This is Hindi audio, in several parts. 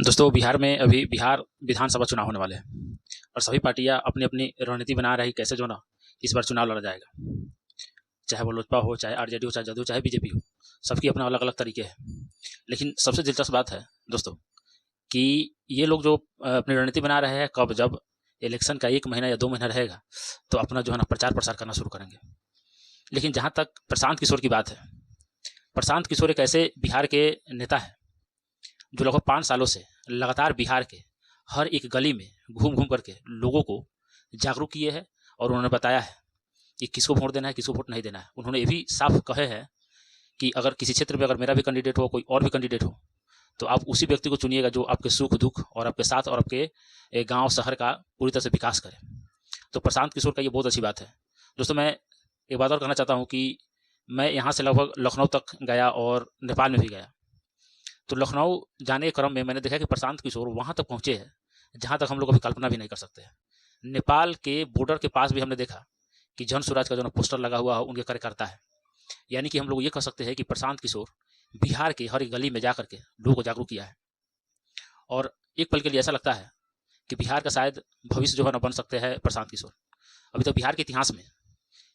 दोस्तों बिहार में अभी बिहार विधानसभा चुनाव होने वाले हैं और सभी पार्टियां अपनी अपनी रणनीति बना रही कैसे जो ना इस बार चुनाव लड़ा जाएगा। चाहे वो लोजपा हो, चाहे आरजेडी हो, चाहे जदयू, चाहे बीजेपी हो, सबकी अपना अलग अलग तरीके हैं। लेकिन सबसे दिलचस्प बात है दोस्तों कि ये लोग जो अपनी रणनीति बना रहे हैं, कब जब इलेक्शन का 1 महीना या 2 महीना रहेगा तो अपना जो है ना प्रचार प्रसार करना शुरू करेंगे। लेकिन जहाँ तक प्रशांत किशोर की बात है, प्रशांत किशोर एक ऐसे बिहार के नेता है जो लगभग 5 सालों से लगातार बिहार के हर एक गली में घूम घूम करके लोगों को जागरूक किए हैं और उन्होंने बताया है कि किसको वोट देना है, किसको वोट नहीं देना है। उन्होंने ये भी साफ कहे हैं कि अगर किसी क्षेत्र में अगर मेरा भी कैंडिडेट हो, कोई और भी कैंडिडेट हो, तो आप उसी व्यक्ति को चुनिएगा जो आपके सुख दुख और आपके साथ और आपके गांव शहर का पूरी तरह से विकास करे। तो प्रशांत किशोर का ये बहुत अच्छी बात है। दोस्तों मैं एक बात और कहना चाहता हूँ कि मैं यहाँ से लगभग लखनऊ तक गया और नेपाल में भी गया। तो लखनऊ जाने के क्रम में मैंने देखा कि प्रशांत किशोर वहाँ तक पहुँचे हैं जहाँ तक हम लोग अभी कल्पना भी नहीं कर सकते हैं। नेपाल के बॉर्डर के पास भी हमने देखा कि जन स्वराज का जो पोस्टर लगा हुआ है उनके कार्यकर्ता है। यानी कि हम लोग ये कह सकते हैं कि प्रशांत किशोर बिहार के हर एक गली में जा करके लोगों को जागरूक किया है। और एक पल के लिए ऐसा लगता है कि बिहार का शायद भविष्य जो है ना बन सकते हैं प्रशांत किशोर। अभी तक बिहार के इतिहास में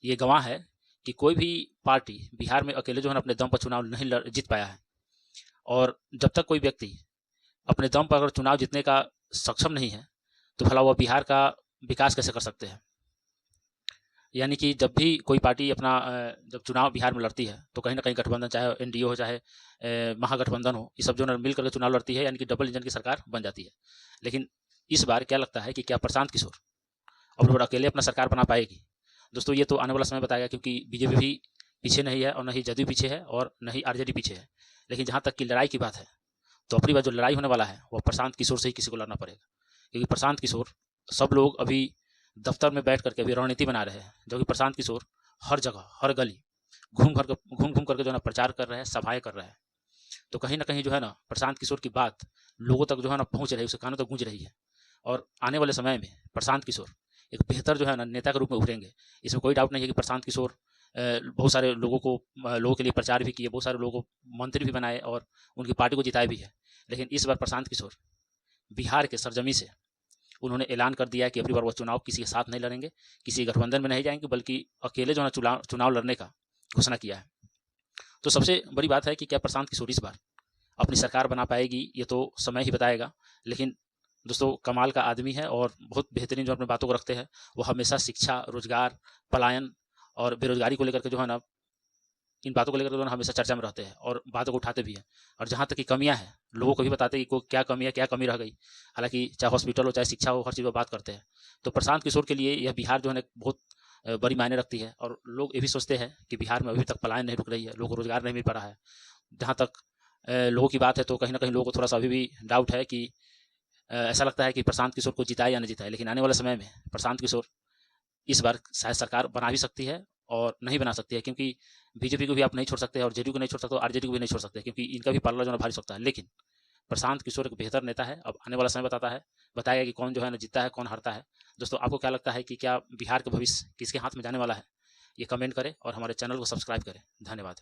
ये गवाह है कि कोई भी पार्टी बिहार में अकेले जो है ना अपने दम पर चुनाव नहीं जीत पाया है। और जब तक कोई व्यक्ति अपने दम पर अगर चुनाव जीतने का सक्षम नहीं है तो भला वह बिहार का विकास कैसे कर सकते हैं। यानी कि जब भी कोई पार्टी अपना जब चुनाव बिहार में लड़ती है तो कहीं ना कहीं गठबंधन, चाहे एनडीए हो चाहे महागठबंधन हो, ये सब जो है मिल करके चुनाव लड़ती है, यानी कि डबल इंजन की सरकार बन जाती है। लेकिन इस बार क्या लगता है कि क्या प्रशांत किशोर अब अकेले अपना सरकार बना पाएगी? दोस्तों ये तो आने वाला समय बताएगा, क्योंकि बीजेपी भी पीछे नहीं है और न ही जदयू पीछे है और न ही आरजेडी पीछे है। लेकिन जहाँ तक की लड़ाई की बात है तो अपनी बार जो लड़ाई होने वाला है वो प्रशांत किशोर से ही किसी को लड़ना पड़ेगा। क्योंकि प्रशांत किशोर, सब लोग अभी दफ्तर में बैठ करके अभी रणनीति बना रहे हैं, जबकि प्रशांत किशोर हर जगह हर गली घूम घूम करके जो है ना प्रचार कर रहे हैं, सभाएं कर रहे हैं। तो कहीं ना कहीं जो है ना प्रशांत किशोर की बात लोगों तक जो है ना पहुंच रही है, उसके कानों तक गूंज रही है। और आने वाले समय में प्रशांत किशोर एक बेहतर जो है ना नेता के रूप में उभरेंगे। इसमें कोई डाउट नहीं है कि प्रशांत किशोर बहुत सारे लोगों के लिए प्रचार भी किए, बहुत सारे लोगों को मंत्री भी बनाए और उनकी पार्टी को जिताए भी है। लेकिन इस बार प्रशांत किशोर बिहार के सरजमी से उन्होंने ऐलान कर दिया है कि अगली बार वो चुनाव किसी के साथ नहीं लड़ेंगे, किसी गठबंधन में नहीं जाएंगे, बल्कि अकेले जो है चुनाव लड़ने का घोषणा किया है। तो सबसे बड़ी बात है कि क्या प्रशांत किशोर इस बार अपनी सरकार बना पाएगी, ये तो समय ही बताएगा। लेकिन दोस्तों कमाल का आदमी है और बहुत बेहतरीन जो अपने बातों को रखते हैं। वो हमेशा शिक्षा, रोजगार, पलायन और बेरोजगारी को लेकर के जो है ना, इन बातों को लेकर जो है हमेशा चर्चा में रहते हैं और बातों को उठाते भी हैं। और जहाँ तक की कमियां हैं लोगों को भी बताते हैं कि क्या कमी है, क्या कमी रह गई। हालांकि चाहे हॉस्पिटल हो, चाहे शिक्षा हो, हर चीज़ पर बात करते हैं। तो प्रशांत किशोर के लिए यह बिहार जो है बहुत बड़ी मायने रखती है। और लोग ये भी सोचते हैं कि बिहार में अभी तक पलायन नहीं रुक रही है, लोगों को रोजगार नहीं मिल पा रहा है। जहाँ तक लोगों की बात है तो कहीं ना कहीं लोगों को थोड़ा सा अभी भी डाउट है कि ऐसा लगता है कि प्रशांत किशोर को जिताए या नहीं जिताए। लेकिन आने वाले समय में प्रशांत किशोर इस बार शायद सरकार बना भी सकती है और नहीं बना सकती है, क्योंकि बीजेपी को भी आप नहीं छोड़ सकते और जेडीयू को नहीं छोड़ सकते और आरजेडी को भी नहीं छोड़ सकते, क्योंकि इनका भी पल्ला जो है भारी सकता है। लेकिन प्रशांत किशोर एक बेहतर नेता है। अब आने वाला समय बताएगा कि कौन जो है ना जीतता है, कौन हारता है। दोस्तों आपको क्या लगता है कि क्या बिहार का भविष्य किसके हाथ में जाने वाला है? ये कमेंट करें और हमारे चैनल को सब्सक्राइब करें। धन्यवाद।